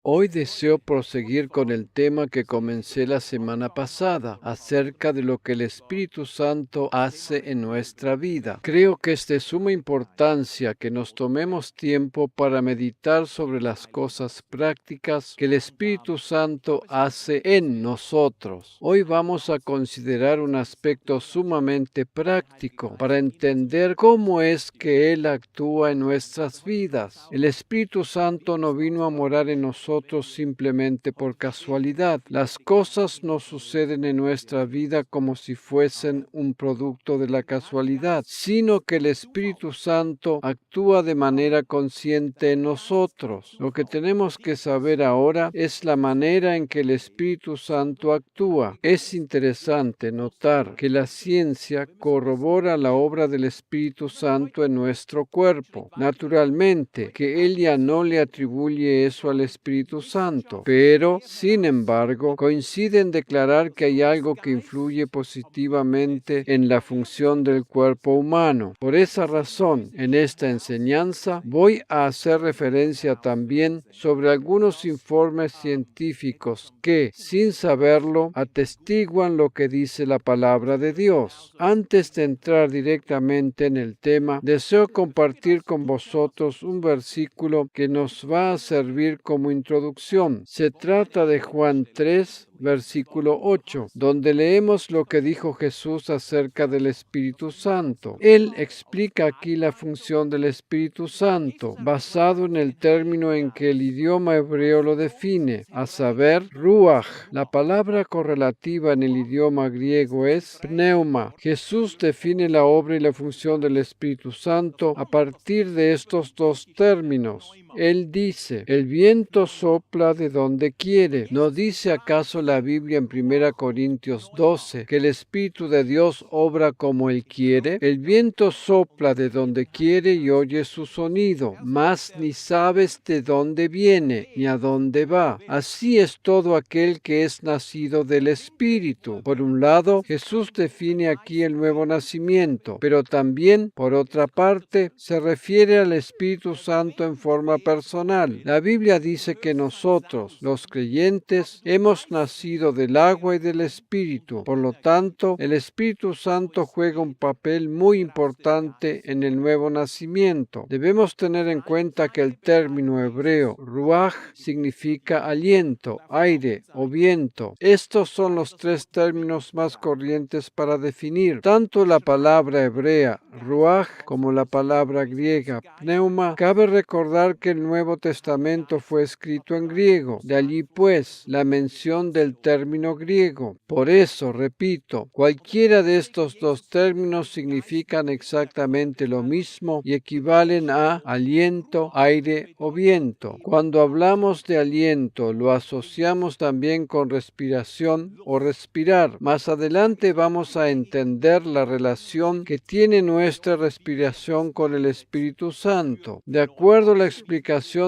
Hoy deseo proseguir con el tema que comencé la semana pasada, acerca de lo que el Espíritu Santo hace en nuestra vida. Creo que es de suma importancia que nos tomemos tiempo para meditar sobre las cosas prácticas que el Espíritu Santo hace en nosotros. Hoy vamos a considerar un aspecto sumamente práctico para entender cómo es que Él actúa en nuestras vidas. El Espíritu Santo no vino a morar en nosotros simplemente por casualidad. Las cosas no suceden en nuestra vida como si fuesen un producto de la casualidad, sino que el Espíritu Santo actúa de manera consciente en nosotros. Lo que tenemos que saber ahora es la manera en que el Espíritu Santo actúa. Es interesante notar que la ciencia corrobora la obra del Espíritu Santo en nuestro cuerpo. Naturalmente, que ella no le atribuye eso al Espíritu Santo, pero, sin embargo, coincide en declarar que hay algo que influye positivamente en la función del cuerpo humano. Por esa razón, en esta enseñanza voy a hacer referencia también sobre algunos informes científicos que, sin saberlo, atestiguan lo que dice la palabra de Dios. Antes de entrar directamente en el tema, deseo compartir con vosotros un versículo que nos va a servir como introducción. Se trata de Juan 3, versículo 8, donde leemos lo que dijo Jesús acerca del Espíritu Santo. Él explica aquí la función del Espíritu Santo, basado en el término en que el idioma hebreo lo define, a saber, ruach. La palabra correlativa en el idioma griego es pneuma. Jesús define la obra y la función del Espíritu Santo a partir de estos dos términos. Él dice, el viento sopla de donde quiere. ¿No dice acaso la Biblia en 1 Corintios 12 que el Espíritu de Dios obra como Él quiere? El viento sopla de donde quiere y oye su sonido, mas ni sabes de dónde viene ni a dónde va. Así es todo aquel que es nacido del Espíritu. Por un lado, Jesús define aquí el nuevo nacimiento, pero también, por otra parte, se refiere al Espíritu Santo en forma personal. La Biblia dice que nosotros, los creyentes, hemos nacido del agua y del Espíritu. Por lo tanto, el Espíritu Santo juega un papel muy importante en el nuevo nacimiento. Debemos tener en cuenta que el término hebreo ruach significa aliento, aire o viento. Estos son los tres términos más corrientes para definir tanto la palabra hebrea ruach como la palabra griega pneuma. Cabe recordar que el Nuevo Testamento fue escrito en griego. De allí, pues, la mención del término griego. Por eso, repito, cualquiera de estos dos términos significan exactamente lo mismo y equivalen a aliento, aire o viento. Cuando hablamos de aliento, lo asociamos también con respiración o respirar. Más adelante vamos a entender la relación que tiene nuestra respiración con el Espíritu Santo. De acuerdo a la explicación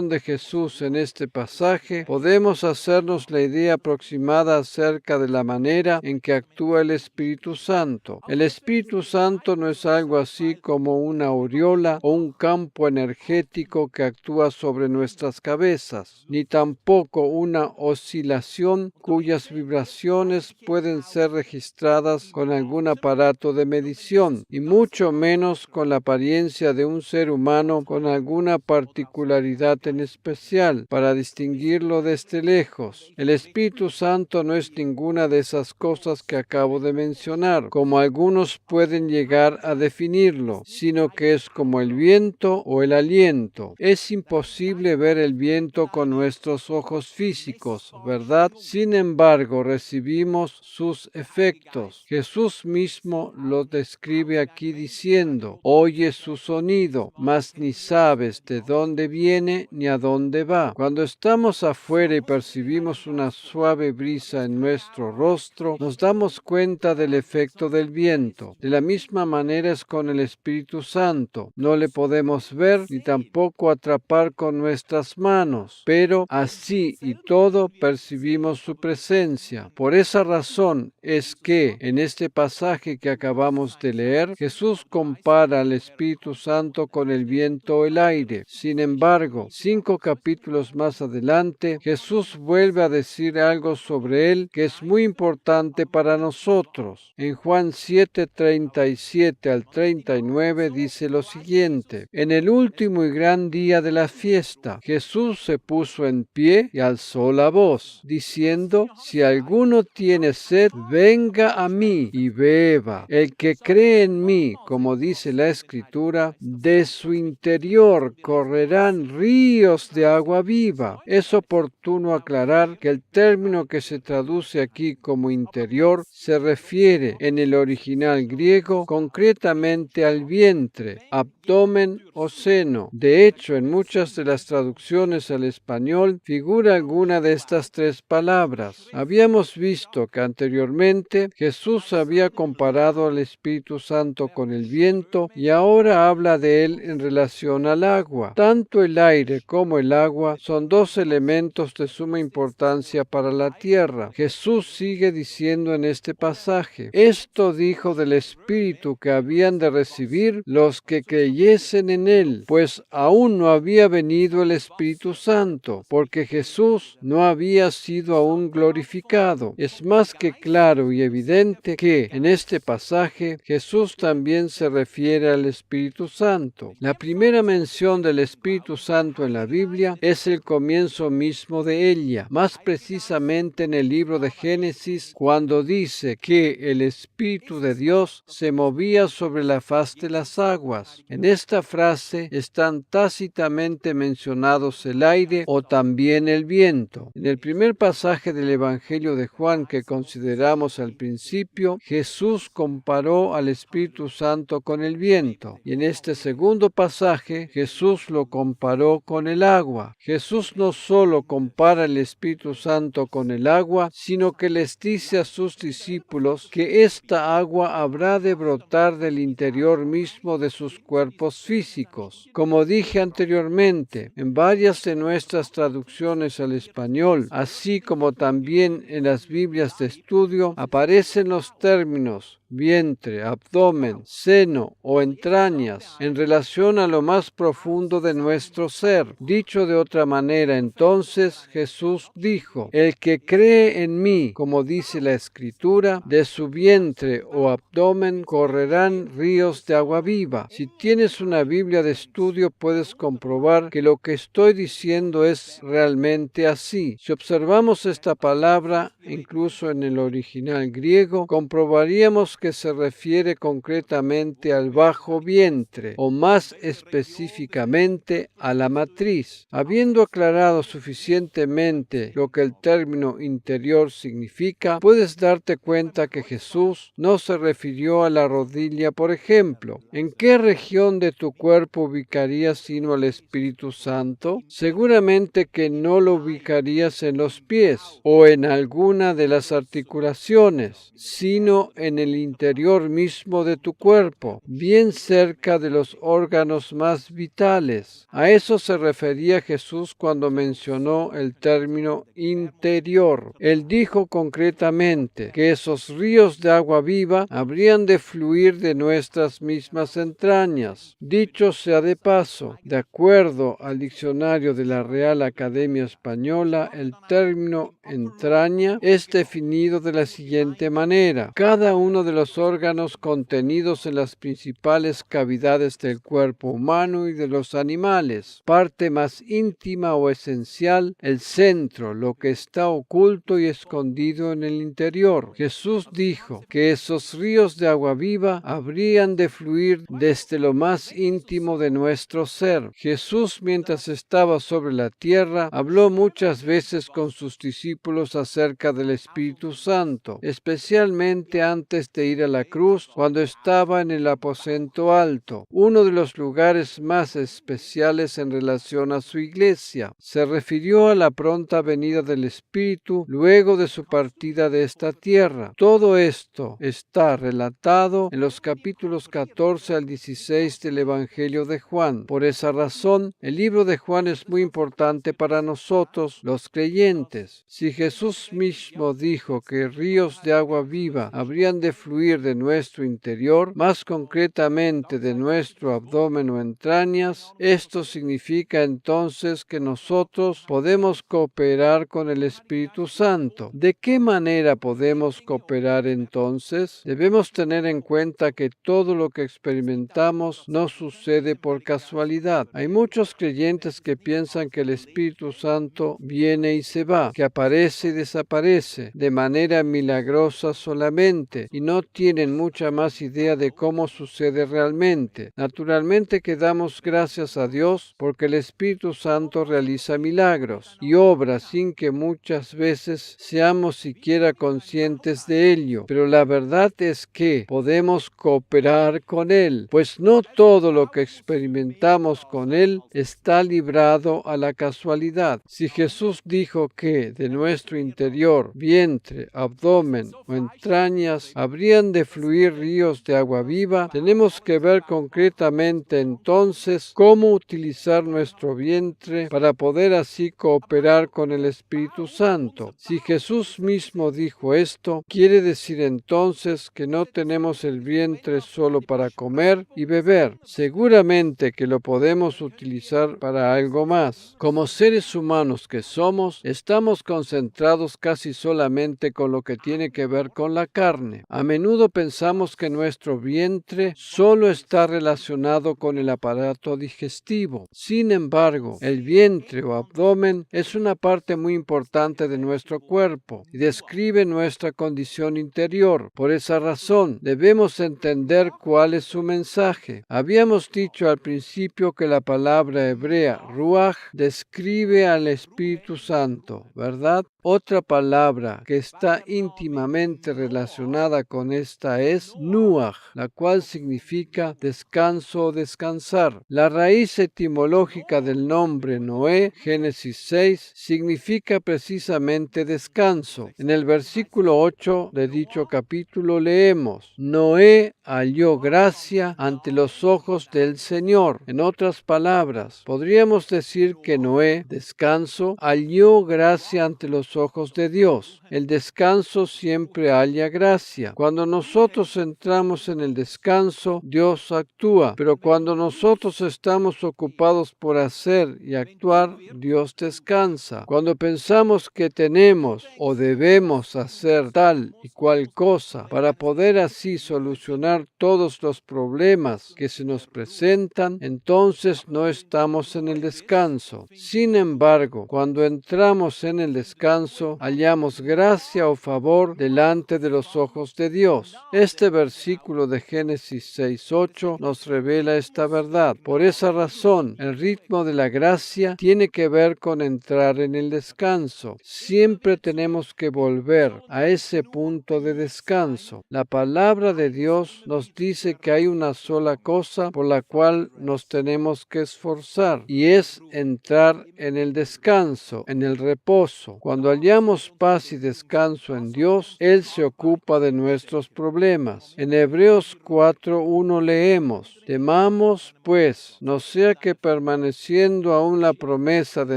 de Jesús en este pasaje, podemos hacernos la idea aproximada acerca de la manera en que actúa el Espíritu Santo. El Espíritu Santo no es algo así como una aureola o un campo energético que actúa sobre nuestras cabezas, ni tampoco una oscilación cuyas vibraciones pueden ser registradas con algún aparato de medición, y mucho menos con la apariencia de un ser humano con alguna particularidad en especial para distinguirlo desde lejos. El Espíritu Santo no es ninguna de esas cosas que acabo de mencionar, como algunos pueden llegar a definirlo, sino que es como el viento o el aliento. Es imposible ver el viento con nuestros ojos físicos, ¿verdad? Sin embargo, recibimos sus efectos. Jesús mismo lo describe aquí diciendo, oye su sonido, mas ni sabes de dónde viene ni a dónde va. Cuando estamos afuera y percibimos una suave brisa en nuestro rostro, nos damos cuenta del efecto del viento. De la misma manera es con el Espíritu Santo. No le podemos ver ni tampoco atrapar con nuestras manos, pero así y todo percibimos su presencia. Por esa razón es que en este pasaje que acabamos de leer, Jesús compara al Espíritu Santo con el viento o el aire. Sin embargo, 5 capítulos más adelante, Jesús vuelve a decir algo sobre él que es muy importante para nosotros. En Juan 7:37 al 39 dice lo siguiente: En el último y gran día de la fiesta, Jesús se puso en pie y alzó la voz, diciendo: Si alguno tiene sed, venga a mí y beba. El que cree en mí, como dice la Escritura, de su interior correrán ríos de agua viva. Es oportuno aclarar que el término que se traduce aquí como interior se refiere en el original griego concretamente al vientre, abdomen o seno. De hecho, en muchas de las traducciones al español figura alguna de estas tres palabras. Habíamos visto que anteriormente Jesús había comparado al Espíritu Santo con el viento y ahora habla de él en relación al agua. Tanto el aire como el agua son dos elementos de suma importancia para la tierra. Jesús sigue diciendo en este pasaje: Esto dijo del Espíritu que habían de recibir los que creyesen en él, pues aún no había venido el Espíritu Santo, porque Jesús no había sido aún glorificado. Es más que claro y evidente que en este pasaje Jesús también se refiere al Espíritu Santo. La primera mención del Espíritu Santo en la Biblia es el comienzo mismo de ella, más precisamente en el libro de Génesis, cuando dice que el Espíritu de Dios se movía sobre la faz de las aguas. En esta frase están tácitamente mencionados el aire o también el viento. En el primer pasaje del Evangelio de Juan que consideramos al principio, Jesús comparó al Espíritu Santo con el viento, y en este segundo pasaje Jesús lo comparó con el agua. Jesús no solo compara el Espíritu Santo con el agua, sino que les dice a sus discípulos que esta agua habrá de brotar del interior mismo de sus cuerpos físicos. Como dije anteriormente, en varias de nuestras traducciones al español, así como también en las Biblias de estudio, aparecen los términos vientre, abdomen, seno o entrañas en relación a lo más profundo de nuestro ser. Dicho de otra manera, entonces Jesús dijo: El que cree en mí, como dice la Escritura, de su vientre o abdomen correrán ríos de agua viva. Si tienes una Biblia de estudio, puedes comprobar que lo que estoy diciendo es realmente así. Si observamos esta palabra, incluso en el original griego, comprobaríamos que se refiere concretamente al bajo vientre, o más específicamente a la matriz. Habiendo aclarado suficientemente lo que el término interior significa, puedes darte cuenta que Jesús no se refirió a la rodilla, por ejemplo. ¿En qué región de tu cuerpo ubicarías sino al Espíritu Santo? Seguramente que no lo ubicarías en los pies o en alguna de las articulaciones, sino en el interior mismo de tu cuerpo, bien cerca de los órganos más vitales. A eso se refería Jesús cuando mencionó el término interior. Él dijo concretamente que esos ríos de agua viva habrían de fluir de nuestras mismas entrañas. Dicho sea de paso, de acuerdo al diccionario de la Real Academia Española, el término entraña es definido de la siguiente manera: cada uno de los órganos contenidos en las principales cavidades del cuerpo humano y de los animales, parte más íntima o esencial, el centro, lo que está oculto y escondido en el interior. Jesús dijo que esos ríos de agua viva habrían de fluir desde lo más íntimo de nuestro ser. Jesús, mientras estaba sobre la tierra, habló muchas veces con sus discípulos acerca del Espíritu Santo, especialmente antes de de ir a la cruz cuando estaba en el aposento alto, uno de los lugares más especiales en relación a su iglesia. Se refirió a la pronta venida del Espíritu luego de su partida de esta tierra. Todo esto está relatado en los capítulos 14 al 16 del Evangelio de Juan. Por esa razón, el libro de Juan es muy importante para nosotros, los creyentes. Si Jesús mismo dijo que ríos de agua viva habrían de fluir de nuestro interior, más concretamente de nuestro abdomen o entrañas, esto significa entonces que nosotros podemos cooperar con el Espíritu Santo. ¿De qué manera podemos cooperar entonces? Debemos tener en cuenta que todo lo que experimentamos no sucede por casualidad. Hay muchos creyentes que piensan que el Espíritu Santo viene y se va, que aparece y desaparece de manera milagrosa solamente, y no tienen mucha más idea de cómo sucede realmente. Naturalmente que damos gracias a Dios porque el Espíritu Santo realiza milagros y obra sin que muchas veces seamos siquiera conscientes de ello, pero la verdad es que podemos cooperar con Él, pues no todo lo que experimentamos con Él está librado a la casualidad. Si Jesús dijo que de nuestro interior, vientre, abdomen o entrañas habrían de fluir ríos de agua viva, tenemos que ver concretamente entonces cómo utilizar nuestro vientre para poder así cooperar con el Espíritu Santo. Si Jesús mismo dijo esto, quiere decir entonces que no tenemos el vientre solo para comer y beber. Seguramente que lo podemos utilizar para algo más. Como seres humanos que somos, estamos concentrados casi solamente con lo que tiene que ver con la carne. A menudo pensamos que nuestro vientre solo está relacionado con el aparato digestivo. Sin embargo, el vientre o abdomen es una parte muy importante de nuestro cuerpo y describe nuestra condición interior. Por esa razón, debemos entender cuál es su mensaje. Habíamos dicho al principio que la palabra hebrea ruach describe al Espíritu Santo, ¿verdad? Otra palabra que está íntimamente relacionada con esta es nuach, la cual significa descanso o descansar. La raíz etimológica del nombre Noé, Génesis 6, significa precisamente descanso. En el versículo 8 de dicho capítulo leemos: Noé halló gracia ante los ojos del Señor. En otras palabras, podríamos decir que Noé, descanso, halló gracia ante los ojos de Dios. El descanso siempre halla gracia. Cuando nosotros entramos en el descanso, Dios actúa, pero cuando nosotros estamos ocupados por hacer y actuar, Dios descansa. Cuando pensamos que tenemos o debemos hacer tal y cual cosa para poder así solucionar todos los problemas que se nos presentan, entonces no estamos en el descanso. Sin embargo, cuando entramos en el descanso, hallamos gracia o favor delante de los ojos de Dios. Este versículo de Génesis 6:8 nos revela esta verdad. Por esa razón, el ritmo de la gracia tiene que ver con entrar en el descanso. Siempre tenemos que volver a ese punto de descanso. La palabra de Dios nos dice que hay una sola cosa por la cual nos tenemos que esforzar, y es entrar en el descanso, en el reposo. Cuando hallamos paz y descanso en Dios, Él se ocupa de nuestros problemas. En Hebreos 4:1 leemos: Temamos, pues, no sea que permaneciendo aún la promesa de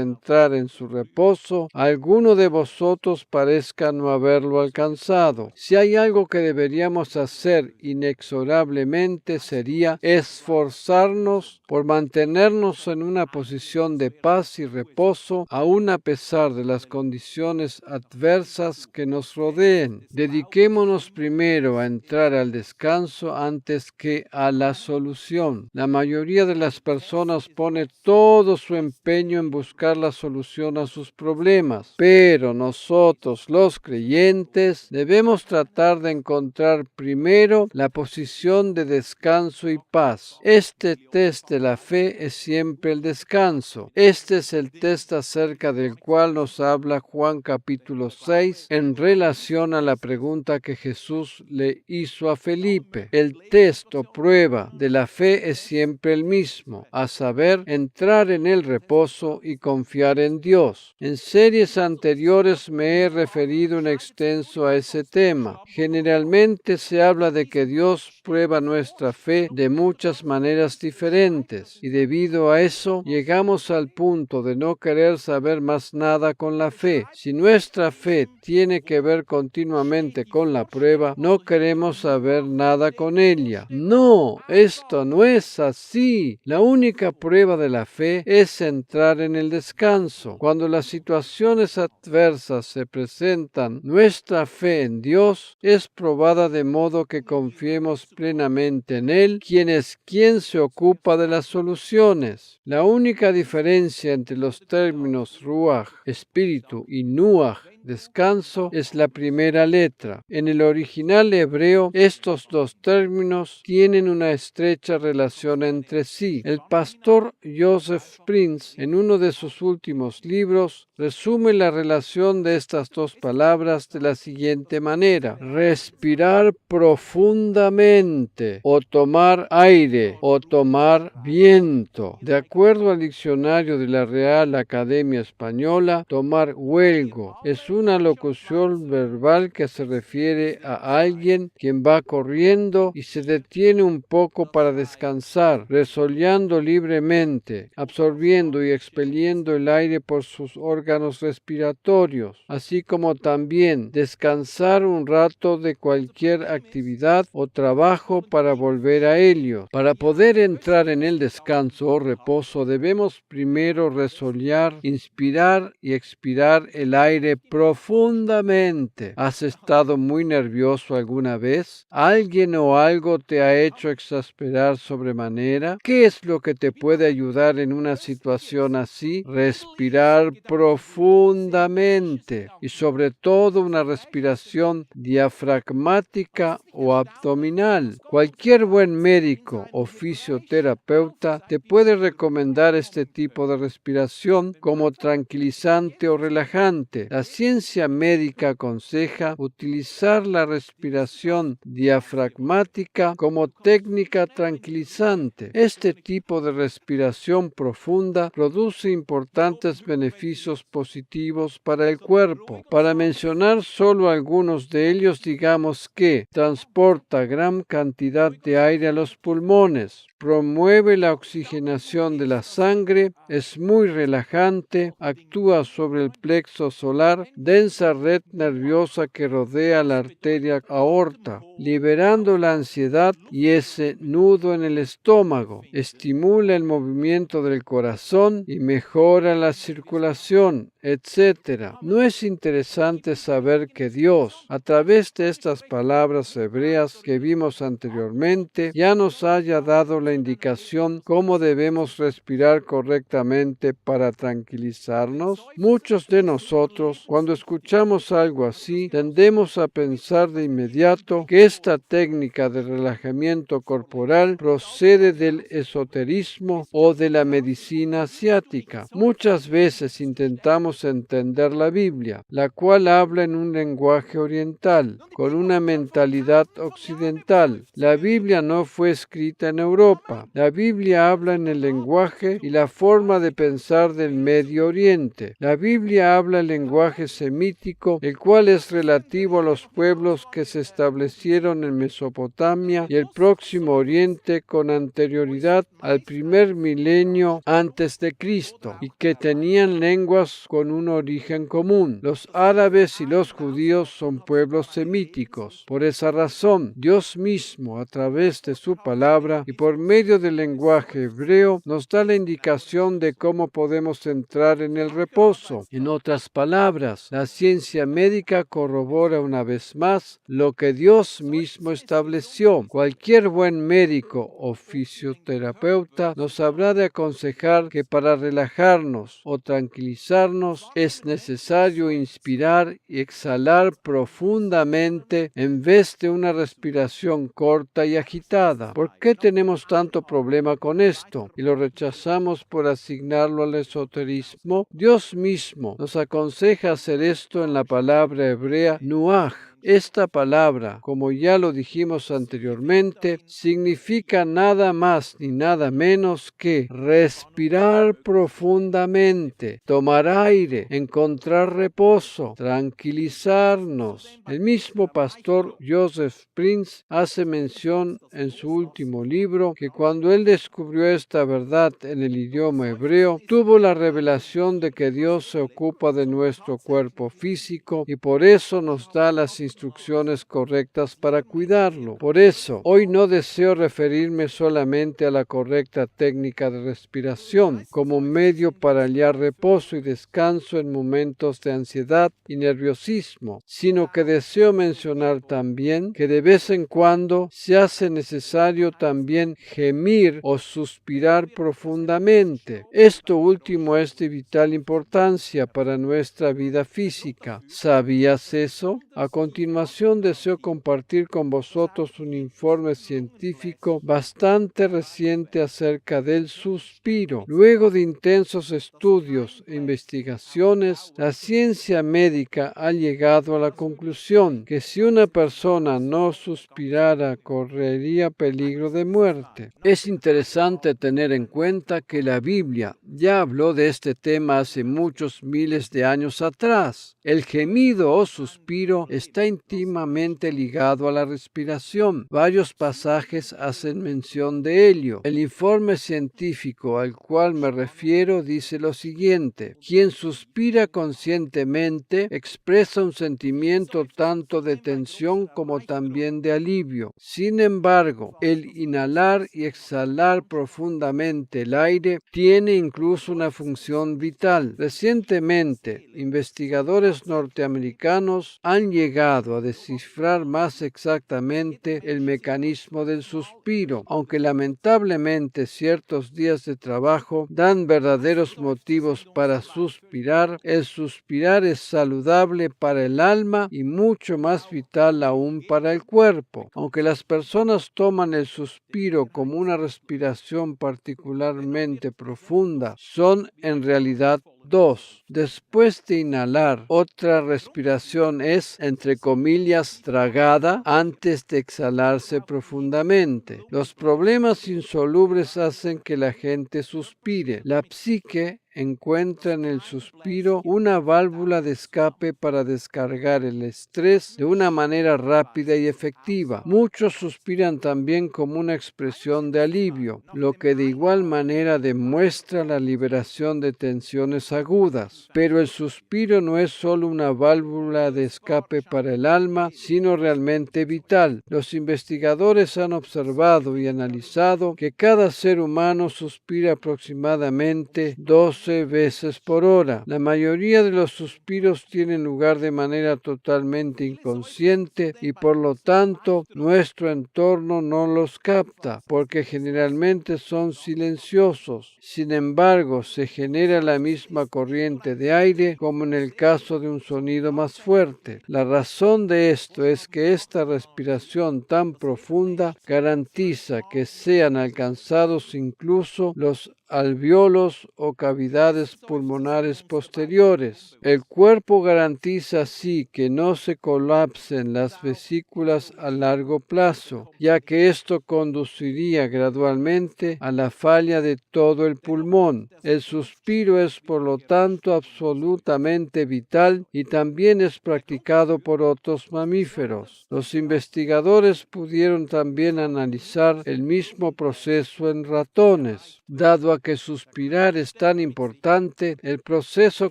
entrar en su reposo, alguno de vosotros parezca no haberlo alcanzado. Si hay algo que deberíamos hacer inexorablemente, sería esforzarnos por mantenernos en una posición de paz y reposo, aun a pesar de las condiciones adversas que nos rodeen. Dediquémonos primero a entrar al descanso antes que a la solución. La mayoría de las personas pone todo su empeño en buscar la solución a sus problemas, pero nosotros, los creyentes, debemos tratar de encontrar primero la posición de descanso y paz. Este test de la fe es siempre el descanso. Este es el test acerca del cual nos habla Juan capítulo 6 en relación a la pregunta que Jesús Dios le hizo a Felipe. El test o prueba de la fe es siempre el mismo, a saber, entrar en el reposo y confiar en Dios. En series anteriores me he referido en extenso a ese tema. Generalmente se habla de que Dios prueba nuestra fe de muchas maneras diferentes y debido a eso llegamos al punto de no querer saber más nada con la fe. Si nuestra fe tiene que ver continuamente con la prueba, no queremos saber nada con ella. No, esto no es así. La única prueba de la fe es entrar en el descanso. Cuando las situaciones adversas se presentan, nuestra fe en Dios es probada de modo que confiemos plenamente en Él, quien se ocupa de las soluciones. La única diferencia entre los términos ruach, espíritu, y nuach, descanso, es la primera letra. En el original hebreo, estos dos términos tienen una estrecha relación entre sí. El pastor Joseph Prince, en uno de sus últimos libros, resume la relación de estas dos palabras de la siguiente manera: respirar profundamente, o tomar aire, o tomar viento. De acuerdo al diccionario de la Real Academia Española, tomar huelgo es una locución verbal que se refiere a alguien quien va corriendo y se detiene un poco para descansar, resollando libremente, absorbiendo y expeliendo el aire por sus órganos respiratorios, así como también descansar un rato de cualquier actividad o trabajo para volver a ellos. Para poder entrar en el descanso o reposo debemos primero resollar, inspirar y expirar el aire profundamente. ¿Has estado muy nervioso alguna vez? ¿Alguien o algo te ha hecho exasperar sobremanera? ¿Qué es lo que te puede ayudar en una situación así? Respirar profundamente y sobre todo una respiración diafragmática o abdominal. Cualquier buen médico o fisioterapeuta te puede recomendar este tipo de respiración como tranquilizante o relajante. La ciencia médica aconseja utilizar la respiración diafragmática como técnica tranquilizante. Este tipo de respiración profunda produce importantes beneficios positivos para el cuerpo. Para mencionar solo algunos de ellos, digamos que transporta gran cantidad de aire a los pulmones, promueve la oxigenación de la sangre, es muy relajante, actúa sobre el plexo solar, densa red nerviosa que rodea la arteria aorta, liberando la ansiedad y ese nudo en el estómago, estimula el movimiento del corazón y mejora la circulación, etc. ¿No es interesante saber que Dios, a través de estas palabras hebreas que vimos anteriormente, ya nos haya dado la indicación cómo debemos respirar correctamente para tranquilizarnos? Muchos de nosotros, cuando escuchamos algo así, tendemos a pensar de inmediato que esta técnica de relajamiento corporal procede del esoterismo o de la medicina asiática. Muchas veces intentamos entender la Biblia, la cual habla en un lenguaje oriental, con una mentalidad occidental. La Biblia no fue escrita en Europa. La Biblia habla en el lenguaje y la forma de pensar del Medio Oriente. La Biblia habla el lenguaje semítico, el cual es relativo a los pueblos que se establecieron en Mesopotamia y el Próximo Oriente con anterioridad al primer milenio antes de Cristo y que tenían lenguas con un origen común. Los árabes y los judíos son pueblos semíticos. Por esa razón, Dios mismo, a través de su palabra y por medio del lenguaje hebreo, nos da la indicación de cómo podemos entrar en el reposo. En otras palabras, la ciencia médica corrobora una vez más lo que Dios mismo estableció. Cualquier buen médico o fisioterapeuta nos habrá de aconsejar que para relajarnos o tranquilizarnos es necesario inspirar y exhalar profundamente en vez de una respiración corta y agitada. ¿Por qué tenemos tanto problema con esto y lo rechazamos por asignarlo al esoterismo? Dios mismo nos aconseja hacer esto en la palabra hebrea nuach, Esta palabra, como ya lo dijimos anteriormente, significa nada más ni nada menos que respirar profundamente, tomar aire, encontrar reposo, tranquilizarnos. El mismo pastor Joseph Prince hace mención en su último libro que cuando él descubrió esta verdad en el idioma hebreo, tuvo la revelación de que Dios se ocupa de nuestro cuerpo físico y por eso nos da las instrucciones correctas para cuidarlo. Por eso, hoy no deseo referirme solamente a la correcta técnica de respiración como medio para hallar reposo y descanso en momentos de ansiedad y nerviosismo, sino que deseo mencionar también que de vez en cuando se hace necesario también gemir o suspirar profundamente. Esto último es de vital importancia para nuestra vida física. ¿Sabías eso? A continuación deseo compartir con vosotros un informe científico bastante reciente acerca del suspiro. Luego de intensos estudios e investigaciones, la ciencia médica ha llegado a la conclusión que si una persona no suspirara, correría peligro de muerte. Es interesante tener en cuenta que la Biblia ya habló de este tema hace muchos miles de años atrás. El gemido o suspiro está íntimamente ligado a la respiración. Varios pasajes hacen mención de ello. El informe científico al cual me refiero dice lo siguiente: quien suspira conscientemente expresa un sentimiento tanto de tensión como también de alivio. Sin embargo, el inhalar y exhalar profundamente el aire tiene incluso una función vital. Recientemente, investigadores norteamericanos han llegado a descifrar más exactamente el mecanismo del suspiro, aunque lamentablemente ciertos días de trabajo dan verdaderos motivos para suspirar. El suspirar es saludable para el alma y mucho más vital aún para el cuerpo. Aunque las personas toman el suspiro como una respiración particularmente profunda, son en realidad dos. Después de inhalar, otra respiración es, entre comillas, tragada antes de exhalarse profundamente. Los problemas insolubles hacen que la gente suspire. La psique encuentra en el suspiro una válvula de escape para descargar el estrés de una manera rápida y efectiva. Muchos suspiran también como una expresión de alivio, lo que de igual manera demuestra la liberación de tensiones agudas. Pero el suspiro no es solo una válvula de escape para el alma, sino realmente vital. Los investigadores han observado y analizado que cada ser humano suspira aproximadamente 12 veces por hora. La mayoría de los suspiros tienen lugar de manera totalmente inconsciente y por lo tanto nuestro entorno no los capta, porque generalmente son silenciosos. Sin embargo, se genera la misma corriente de aire como en el caso de un sonido más fuerte. La razón de esto es que esta respiración tan profunda garantiza que sean alcanzados incluso los alvéolos o cavidades pulmonares posteriores. El cuerpo garantiza así que no se colapsen las vesículas a largo plazo, ya que esto conduciría gradualmente a la falla de todo el pulmón. El suspiro es por lo tanto absolutamente vital y también es practicado por otros mamíferos. Los investigadores pudieron también analizar el mismo proceso en ratones. Dado a que suspirar es tan importante, el proceso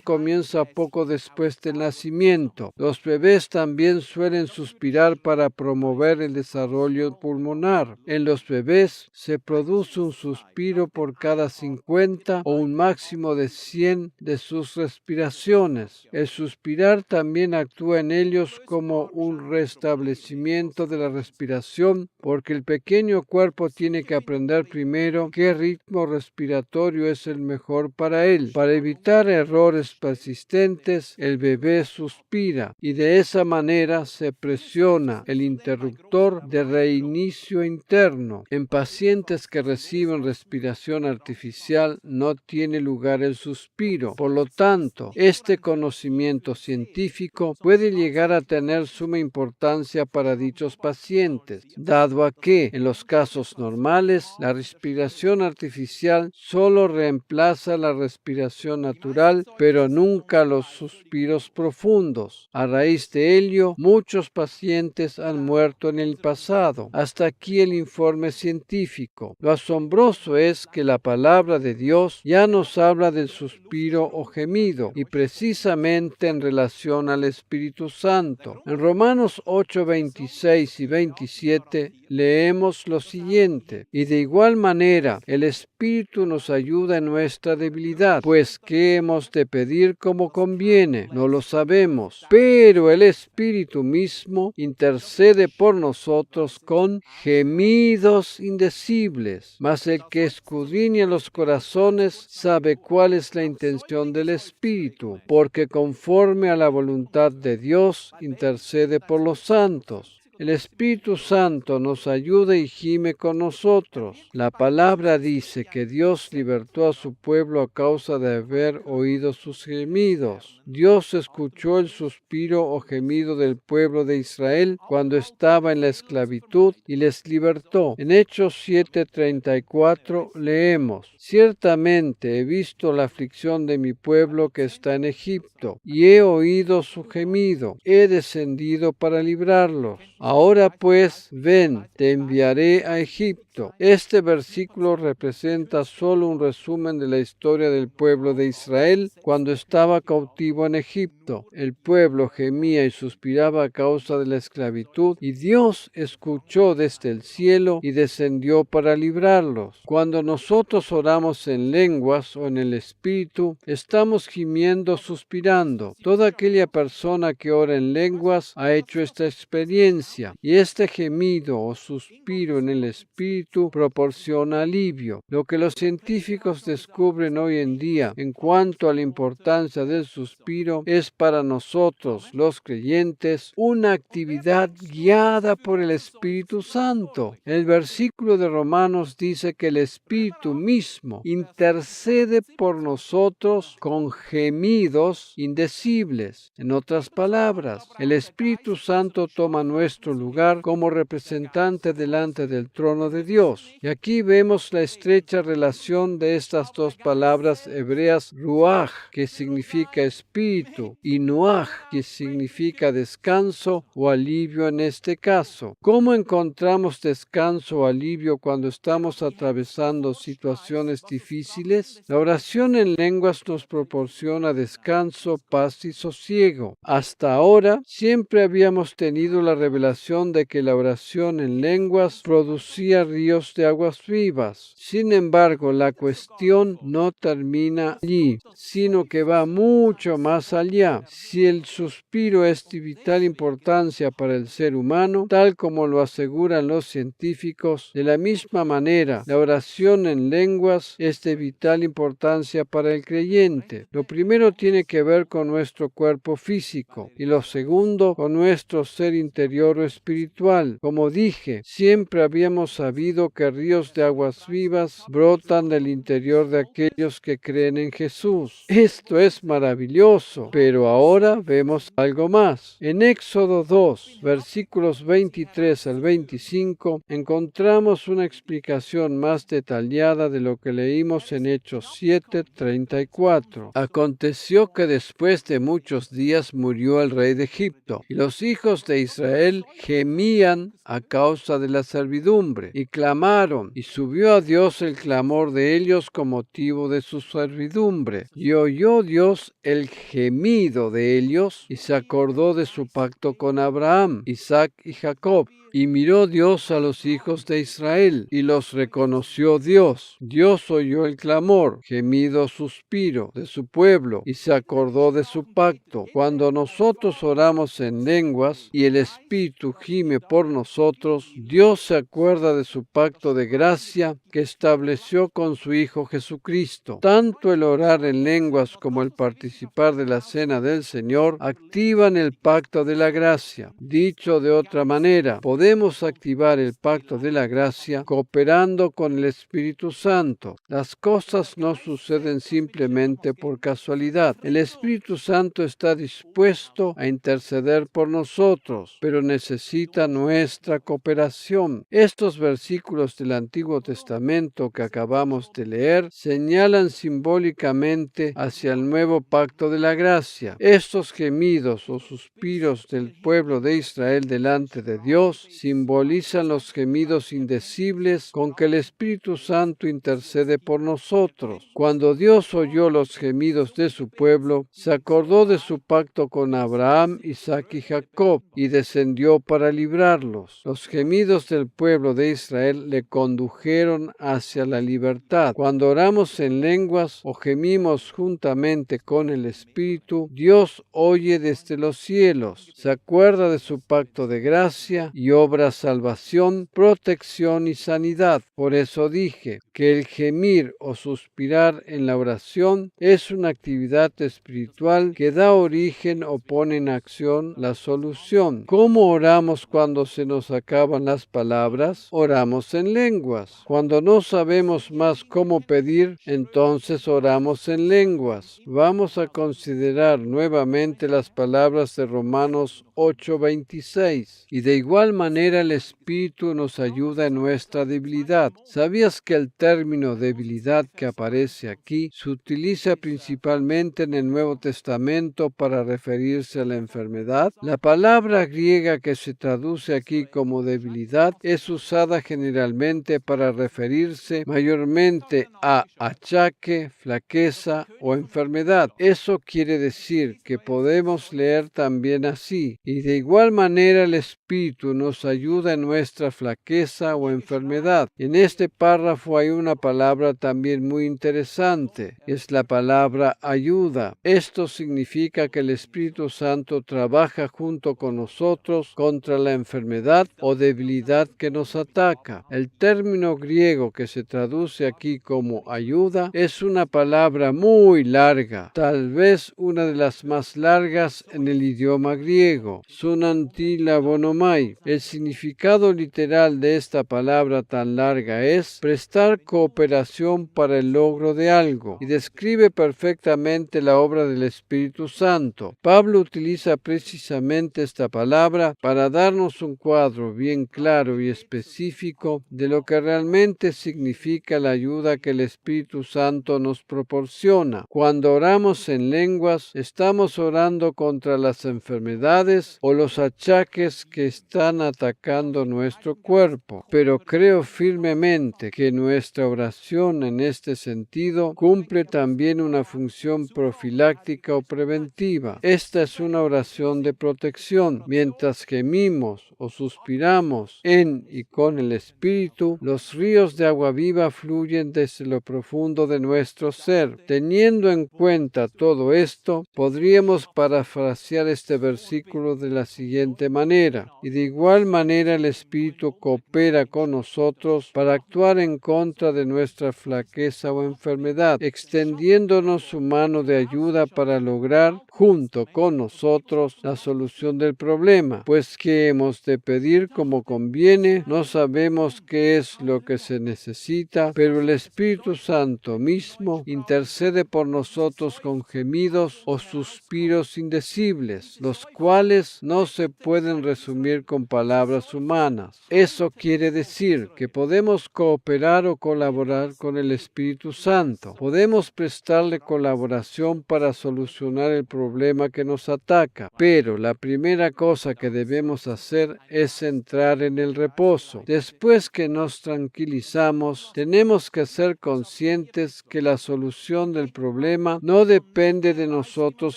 comienza poco después del nacimiento. Los bebés también suelen suspirar para promover el desarrollo pulmonar. En los bebés se produce un suspiro por cada 50 o un máximo de 100 de sus respiraciones. El suspirar también actúa en ellos como un restablecimiento de la respiración, porque el pequeño cuerpo tiene que aprender primero qué ritmo respiratorio respiratorio es el mejor para él. Para evitar errores persistentes, el bebé suspira y de esa manera se presiona el interruptor de reinicio interno. En pacientes que reciben respiración artificial no tiene lugar el suspiro. Por lo tanto, este conocimiento científico puede llegar a tener suma importancia para dichos pacientes, dado a que, en los casos normales, la respiración artificial solo reemplaza la respiración natural, pero nunca los suspiros profundos. A raíz de ello, muchos pacientes han muerto en el pasado. Hasta aquí el informe científico. Lo asombroso es que la palabra de Dios ya nos habla del suspiro o gemido, y precisamente en relación al Espíritu Santo. En Romanos 8, 26 y 27 leemos lo siguiente: y de igual manera el Espíritu nos ayuda en nuestra debilidad, pues ¿qué hemos de pedir como conviene? No lo sabemos, pero el Espíritu mismo intercede por nosotros con gemidos indecibles. Mas el que escudriña los corazones sabe cuál es la intención del Espíritu, porque conforme a la voluntad de Dios intercede por los santos. El Espíritu Santo nos ayuda y gime con nosotros. La palabra dice que Dios libertó a su pueblo a causa de haber oído sus gemidos. Dios escuchó el suspiro o gemido del pueblo de Israel cuando estaba en la esclavitud y les libertó. En Hechos 7:34 leemos: ciertamente he visto la aflicción de mi pueblo que está en Egipto, y he oído su gemido. He descendido para librarlos. Ahora pues, ven, te enviaré a Egipto. Este versículo representa solo un resumen de la historia del pueblo de Israel cuando estaba cautivo en Egipto. El pueblo gemía y suspiraba a causa de la esclavitud, y Dios escuchó desde el cielo y descendió para librarlos. Cuando nosotros oramos en lenguas o en el Espíritu, estamos gimiendo, suspirando. Toda aquella persona que ora en lenguas ha hecho esta experiencia. Y este gemido o suspiro en el Espíritu proporciona alivio. Lo que los científicos descubren hoy en día en cuanto a la importancia del suspiro es para nosotros, los creyentes, una actividad guiada por el Espíritu Santo. El versículo de Romanos dice que el Espíritu mismo intercede por nosotros con gemidos indecibles. En otras palabras, el Espíritu Santo toma nuestro lugar como representante delante del trono de Dios. Y aquí vemos la estrecha relación de estas dos palabras hebreas, ruach, que significa espíritu, y noach, que significa descanso o alivio en este caso. ¿Cómo encontramos descanso o alivio cuando estamos atravesando situaciones difíciles? La oración en lenguas nos proporciona descanso, paz y sosiego. Hasta ahora siempre habíamos tenido la revelación de que la oración en lenguas producía ríos de aguas vivas. Sin embargo, la cuestión no termina allí, sino que va mucho más allá. Si el suspiro es de vital importancia para el ser humano, tal como lo aseguran los científicos, de la misma manera, la oración en lenguas es de vital importancia para el creyente. Lo primero tiene que ver con nuestro cuerpo físico y lo segundo con nuestro ser interior o espiritual. Como dije, siempre habíamos sabido que ríos de aguas vivas brotan del interior de aquellos que creen en Jesús. Esto es maravilloso, pero ahora vemos algo más. En Éxodo 2, versículos 23 al 25, encontramos una explicación más detallada de lo que leímos en Hechos 7:34. Aconteció que después de muchos días murió el rey de Egipto, y los hijos de Israel gemían a causa de la servidumbre, y clamaron, y subió a Dios el clamor de ellos con motivo de su servidumbre. Y oyó Dios el gemido de ellos, y se acordó de su pacto con Abraham, Isaac y Jacob. Y miró Dios a los hijos de Israel, y los reconoció Dios. Dios oyó el clamor, gemido, suspiro de su pueblo, y se acordó de su pacto. Cuando nosotros oramos en lenguas, y el Espíritu gime por nosotros, Dios se acuerda de su pacto de gracia que estableció con su Hijo Jesucristo. Tanto el orar en lenguas como el participar de la cena del Señor activan el pacto de la gracia. Dicho de otra manera, podemos activar el pacto de la gracia cooperando con el Espíritu Santo. Las cosas no suceden simplemente por casualidad. El Espíritu Santo está dispuesto a interceder por nosotros, pero necesita nuestra cooperación. Estos versículos del Antiguo Testamento que acabamos de leer señalan simbólicamente hacia el nuevo pacto de la gracia. Estos gemidos o suspiros del pueblo de Israel delante de Dios simbolizan los gemidos indecibles con que el Espíritu Santo intercede por nosotros. Cuando Dios oyó los gemidos de su pueblo, se acordó de su pacto con Abraham, Isaac y Jacob y descendió para librarlos. Los gemidos del pueblo de Israel le condujeron hacia la libertad. Cuando oramos en lenguas o gemimos juntamente con el Espíritu, Dios oye desde los cielos, se acuerda de su pacto de gracia y obra salvación, protección y sanidad. Por eso dije que el gemir o suspirar en la oración es una actividad espiritual que da origen o pone en acción la solución. ¿Cómo oramos cuando se nos acaban las palabras? Oramos en lenguas. Cuando no sabemos más cómo pedir, entonces oramos en lenguas. Vamos a considerar nuevamente las palabras de Romanos 8:26. Y de igual manera el Espíritu nos ayuda en nuestra debilidad. ¿Sabías que el término debilidad que aparece aquí se utiliza principalmente en el Nuevo Testamento para referirse a la enfermedad? La palabra griega que se traduce aquí como debilidad es usada generalmente para referirse mayormente a achaque, flaqueza o enfermedad. Eso quiere decir que podemos leer también así: y de igual manera el Espíritu nos ayuda en nuestra flaqueza o enfermedad. En este párrafo hay una palabra también muy interesante. Es la palabra ayuda. Esto significa que el Espíritu Santo trabaja junto con nosotros contra la enfermedad o debilidad que nos ataca. El término griego que se traduce aquí como ayuda es una palabra muy larga, tal vez una de las más largas en el idioma griego. Sunantilabonomai. El significado literal de esta palabra tan larga es prestar cooperación para el logro de algo, y describe perfectamente la obra del Espíritu Santo. Pablo utiliza precisamente esta palabra para darnos un cuadro bien claro y específico de lo que realmente significa la ayuda que el Espíritu Santo nos proporciona. Cuando oramos en lenguas, estamos orando contra las enfermedades o los achaques que están atacando nuestro cuerpo. Pero creo firmemente que nuestra oración en este sentido cumple también una función profiláctica o preventiva. Esta es una oración de protección. Mientras gemimos o suspiramos en y con el Espíritu, los ríos de agua viva fluyen desde lo profundo de nuestro ser. Teniendo en cuenta todo esto, podríamos parafrasear este versículo de la siguiente manera: y de igual manera el Espíritu coopera con nosotros para actuar en contra de nuestra flaqueza o enfermedad, extendiéndonos su mano de ayuda para lograr junto con nosotros la solución del problema. Pues ¿qué hemos de pedir como conviene? No sabemos qué es lo que se necesita, pero el Espíritu Santo mismo intercede por nosotros con gemidos o suspiros indecibles, los cuales no se pueden resumir con palabras humanas. Eso quiere decir que podemos cooperar o colaborar con el Espíritu Santo. Podemos prestarle colaboración para solucionar el problema problema que nos ataca. Pero la primera cosa que debemos hacer es entrar en el reposo. Después que nos tranquilizamos, tenemos que ser conscientes que la solución del problema no depende de nosotros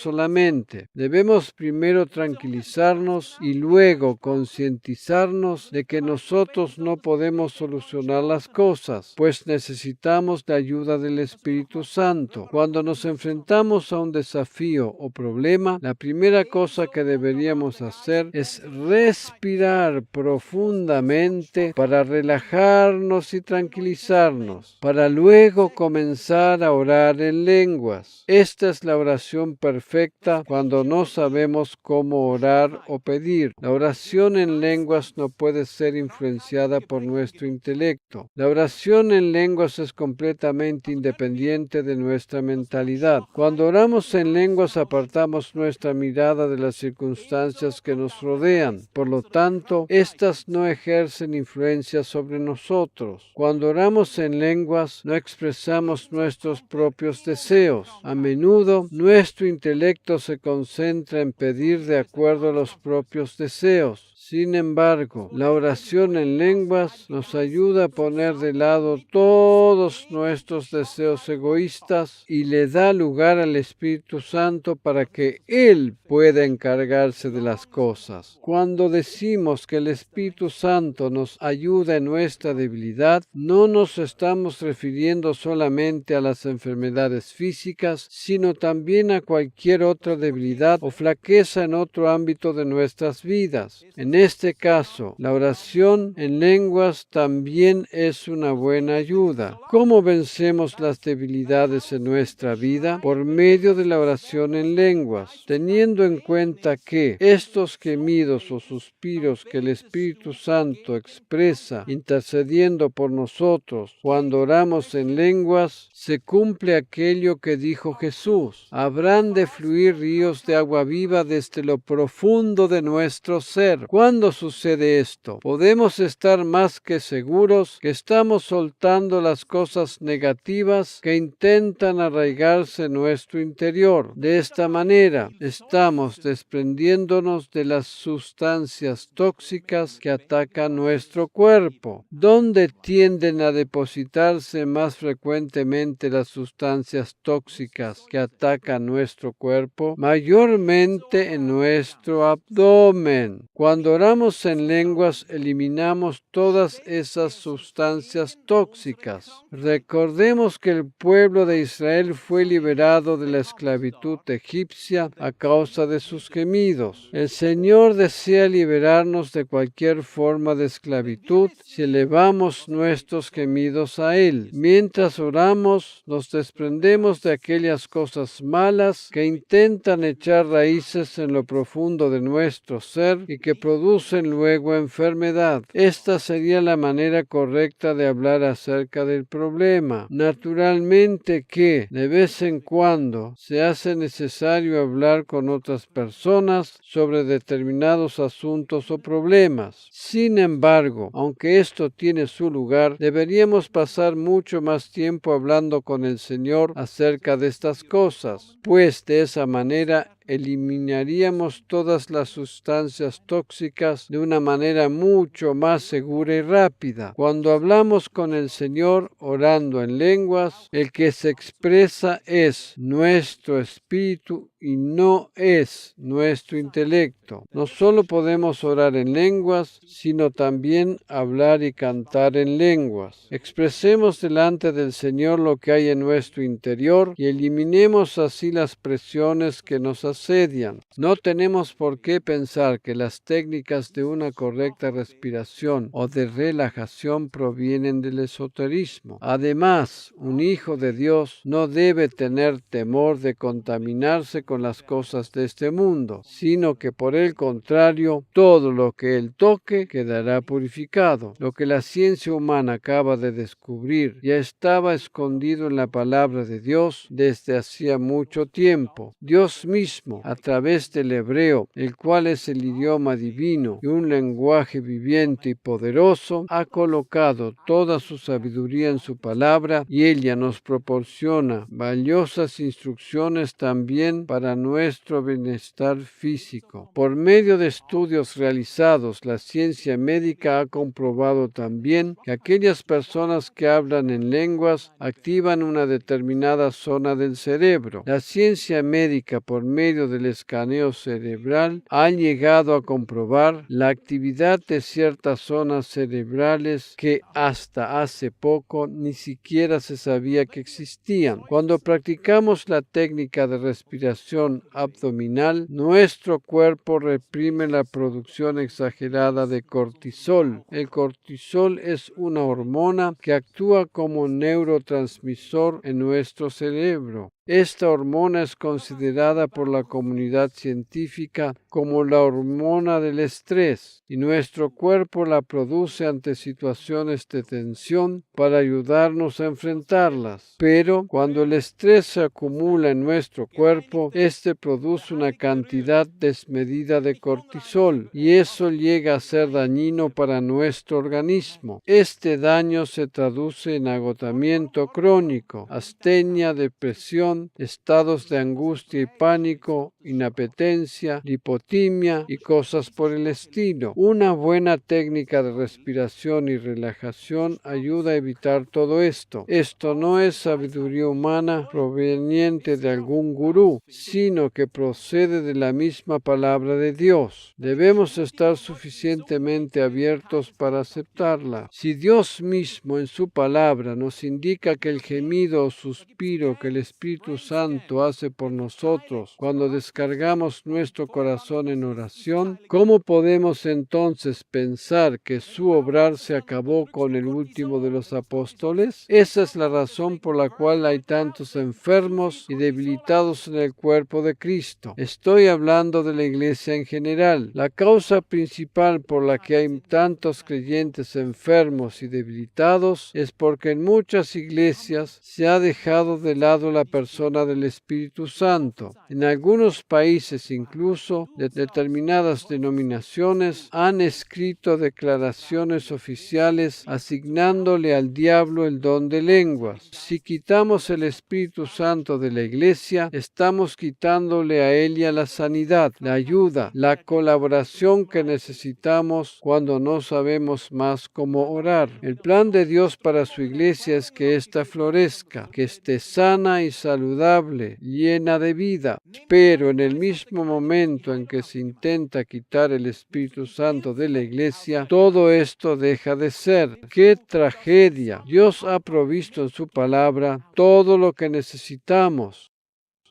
solamente. Debemos primero tranquilizarnos y luego concientizarnos de que nosotros no podemos solucionar las cosas, pues necesitamos la ayuda del Espíritu Santo. Cuando nos enfrentamos a un desafío o problema, la primera cosa que deberíamos hacer es respirar profundamente para relajarnos y tranquilizarnos, para luego comenzar a orar en lenguas. Esta es la oración perfecta cuando no sabemos cómo orar o pedir. La oración en lenguas no puede ser influenciada por nuestro intelecto. La oración en lenguas es completamente independiente de nuestra mentalidad. Cuando oramos en lenguas apartamos nuestra mirada de las circunstancias que nos rodean. Por lo tanto, estas no ejercen influencia sobre nosotros. Cuando oramos en lenguas no expresamos nuestros propios deseos. A menudo nuestro intelecto se concentra en pedir de acuerdo a los propios deseos. Sin embargo, la oración en lenguas nos ayuda a poner de lado todos nuestros deseos egoístas y le da lugar al Espíritu Santo para que Él pueda encargarse de las cosas. Cuando decimos que el Espíritu Santo nos ayuda en nuestra debilidad, no nos estamos refiriendo solamente a las enfermedades físicas, sino también a cualquier otra debilidad o flaqueza en otro ámbito de nuestras vidas. En este caso, la oración en lenguas también es una buena ayuda. ¿Cómo vencemos las debilidades en nuestra vida? Por medio de la oración en lenguas, teniendo en cuenta que estos gemidos o suspiros que el Espíritu Santo expresa intercediendo por nosotros cuando oramos en lenguas, se cumple aquello que dijo Jesús: habrán de fluir ríos de agua viva desde lo profundo de nuestro ser. ¿Cuándo sucede esto? Podemos estar más que seguros que estamos soltando las cosas negativas que intentan arraigarse en nuestro interior. De esta manera, estamos desprendiéndonos de las sustancias tóxicas que atacan nuestro cuerpo. ¿Dónde tienden a depositarse más frecuentemente las sustancias tóxicas que atacan nuestro cuerpo? Mayormente en nuestro abdomen. Cuando oramos en lenguas, eliminamos todas esas sustancias tóxicas. Recordemos que el pueblo de Israel fue liberado de la esclavitud egipcia a causa de sus gemidos. El Señor desea liberarnos de cualquier forma de esclavitud si elevamos nuestros gemidos a Él. Mientras oramos, nos desprendemos de aquellas cosas malas que intentan echar raíces en lo profundo de nuestro ser y que producen luego enfermedad. Esta sería la manera correcta de hablar acerca del problema. Naturalmente que de vez en cuando se hace necesario hablar con otras personas sobre determinados asuntos o problemas. Sin embargo, aunque esto tiene su lugar, deberíamos pasar mucho más tiempo hablando con el Señor acerca de estas cosas, pues de esa manera eliminaríamos todas las sustancias tóxicas de una manera mucho más segura y rápida. Cuando hablamos con el Señor orando en lenguas, el que se expresa es nuestro espíritu y no es nuestro intelecto. No solo podemos orar en lenguas, sino también hablar y cantar en lenguas. Expresemos delante del Señor lo que hay en nuestro interior y eliminemos así las presiones que nos asedian. No tenemos por qué pensar que las técnicas de una correcta respiración o de relajación provienen del esoterismo. Además, un hijo de Dios no debe tener temor de contaminarse con las cosas de este mundo, sino que por el contrario, todo lo que él toque quedará purificado. Lo que la ciencia humana acaba de descubrir ya estaba escondido en la palabra de Dios desde hacía mucho tiempo. Dios mismo mismo, a través del hebreo, el cual es el idioma divino y un lenguaje viviente y poderoso, ha colocado toda su sabiduría en su palabra y ella nos proporciona valiosas instrucciones también para nuestro bienestar físico. Por medio de estudios realizados, la ciencia médica ha comprobado también que aquellas personas que hablan en lenguas activan una determinada zona del cerebro. La ciencia médica, por medio del escaneo cerebral, ha llegado a comprobar la actividad de ciertas zonas cerebrales que hasta hace poco ni siquiera se sabía que existían. Cuando practicamos la técnica de respiración abdominal, nuestro cuerpo reprime la producción exagerada de cortisol. El cortisol es una hormona que actúa como neurotransmisor en nuestro cerebro. Esta hormona es considerada por la comunidad científica como la hormona del estrés y nuestro cuerpo la produce ante situaciones de tensión para ayudarnos a enfrentarlas. Pero cuando el estrés se acumula en nuestro cuerpo, este produce una cantidad desmedida de cortisol y eso llega a ser dañino para nuestro organismo. Este daño se traduce en agotamiento crónico, astenia, depresión, estados de angustia y pánico, inapetencia, lipotimia y cosas por el estilo. Una buena técnica de respiración y relajación ayuda a evitar todo esto. Esto no es sabiduría humana proveniente de algún gurú, sino que procede de la misma palabra de Dios. Debemos estar suficientemente abiertos para aceptarla. Si Dios mismo en su palabra nos indica que el gemido o suspiro que el Espíritu Santo hace por nosotros cuando descargamos nuestro corazón en oración, ¿cómo podemos entonces pensar que su obrar se acabó con el último de los apóstoles? Esa es la razón por la cual hay tantos enfermos y debilitados en el cuerpo de Cristo. Estoy hablando de la iglesia en general. La causa principal por la que hay tantos creyentes enfermos y debilitados es porque en muchas iglesias se ha dejado de lado la persona del Espíritu Santo. En algunos países incluso de determinadas denominaciones han escrito declaraciones oficiales asignándole al diablo el don de lenguas. Si quitamos el Espíritu Santo de la iglesia, estamos quitándole a ella la sanidad, la ayuda, la colaboración que necesitamos cuando no sabemos más cómo orar. El plan de Dios para su iglesia es que ésta florezca, que esté sana y saludable, llena de vida. Pero en el mismo momento en que se intenta quitar el Espíritu Santo de la iglesia, todo esto deja de ser. ¡Qué tragedia! Dios ha provisto en su palabra todo lo que necesitamos.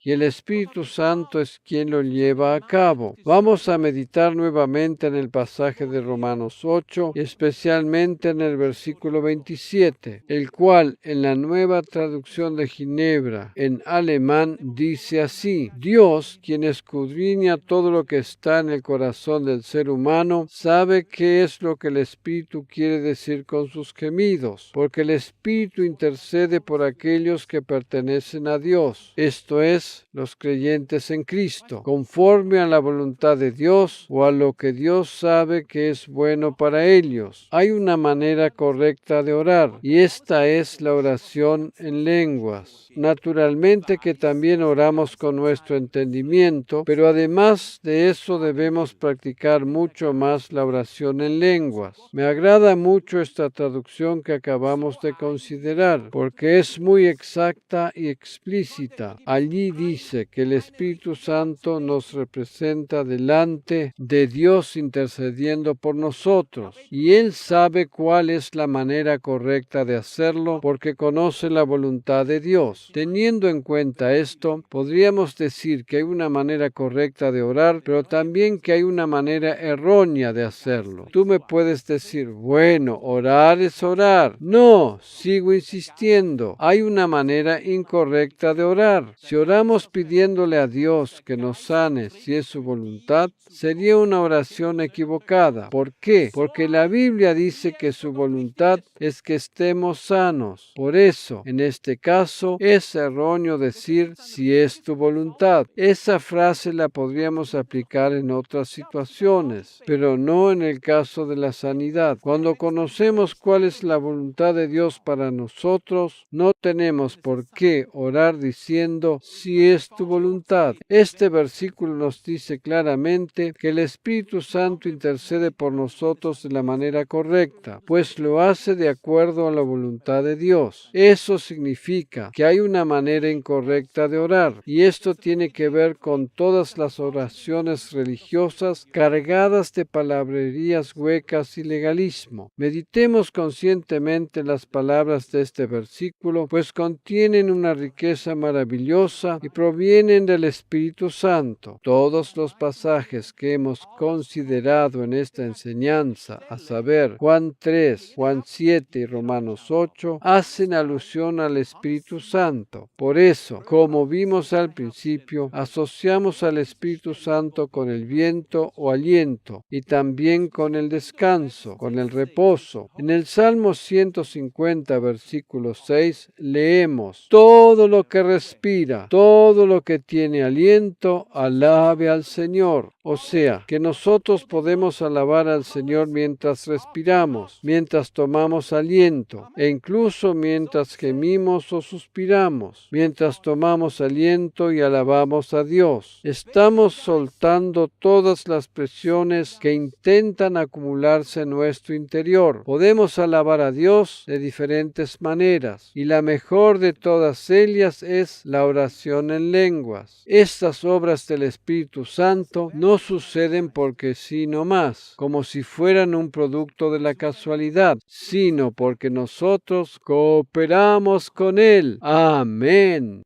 Y el Espíritu Santo es quien lo lleva a cabo. Vamos a meditar nuevamente en el pasaje de Romanos 8, y especialmente en el versículo 27, el cual en la Nueva Traducción de Ginebra, en alemán, dice así: Dios, quien escudriña todo lo que está en el corazón del ser humano, sabe qué es lo que el Espíritu quiere decir con sus gemidos, porque el Espíritu intercede por aquellos que pertenecen a Dios, esto es, los creyentes en Cristo, conforme a la voluntad de Dios o a lo que Dios sabe que es bueno para ellos. Hay una manera correcta de orar, y esta es la oración en lenguas. Naturalmente que también oramos con nuestro entendimiento, pero además de eso debemos practicar mucho más la oración en lenguas. Me agrada mucho esta traducción que acabamos de considerar, porque es muy exacta y explícita. Allí dice que el Espíritu Santo nos representa delante de Dios intercediendo por nosotros, y Él sabe cuál es la manera correcta de hacerlo porque conoce la voluntad de Dios. Teniendo en cuenta esto, podríamos decir que hay una manera correcta de orar, pero también que hay una manera errónea de hacerlo. Tú me puedes decir, bueno, orar es orar. No, sigo insistiendo, hay una manera incorrecta de orar. Si oramos estamos pidiéndole a Dios que nos sane si es su voluntad, sería una oración equivocada. ¿Por qué? Porque la Biblia dice que su voluntad es que estemos sanos. Por eso, en este caso, es erróneo decir si es tu voluntad. Esa frase la podríamos aplicar en otras situaciones, pero no en el caso de la sanidad. Cuando conocemos cuál es la voluntad de Dios para nosotros, no tenemos por qué orar diciendo si es tu voluntad. Este versículo nos dice claramente que el Espíritu Santo intercede por nosotros de la manera correcta, pues lo hace de acuerdo a la voluntad de Dios. Eso significa que hay una manera incorrecta de orar, y esto tiene que ver con todas las oraciones religiosas cargadas de palabrerías huecas y legalismo. Meditemos conscientemente las palabras de este versículo, pues contienen una riqueza maravillosa y provienen del Espíritu Santo. Todos los pasajes que hemos considerado en esta enseñanza, a saber, Juan 3, Juan 7 y Romanos 8, hacen alusión al Espíritu Santo. Por eso, como vimos al principio, asociamos al Espíritu Santo con el viento o aliento y también con el descanso, con el reposo. En el Salmo 150, versículo 6, leemos: todo lo que respira, todo lo que tiene aliento, alabe al Señor. O sea, que nosotros podemos alabar al Señor mientras respiramos, mientras tomamos aliento, e incluso mientras gemimos o suspiramos, mientras tomamos aliento y alabamos a Dios. Estamos soltando todas las presiones que intentan acumularse en nuestro interior. Podemos alabar a Dios de diferentes maneras, y la mejor de todas ellas es la oración en lenguas. Estas obras del Espíritu Santo no suceden porque sí nomás, como si fueran un producto de la casualidad, sino porque nosotros cooperamos con Él. Amén.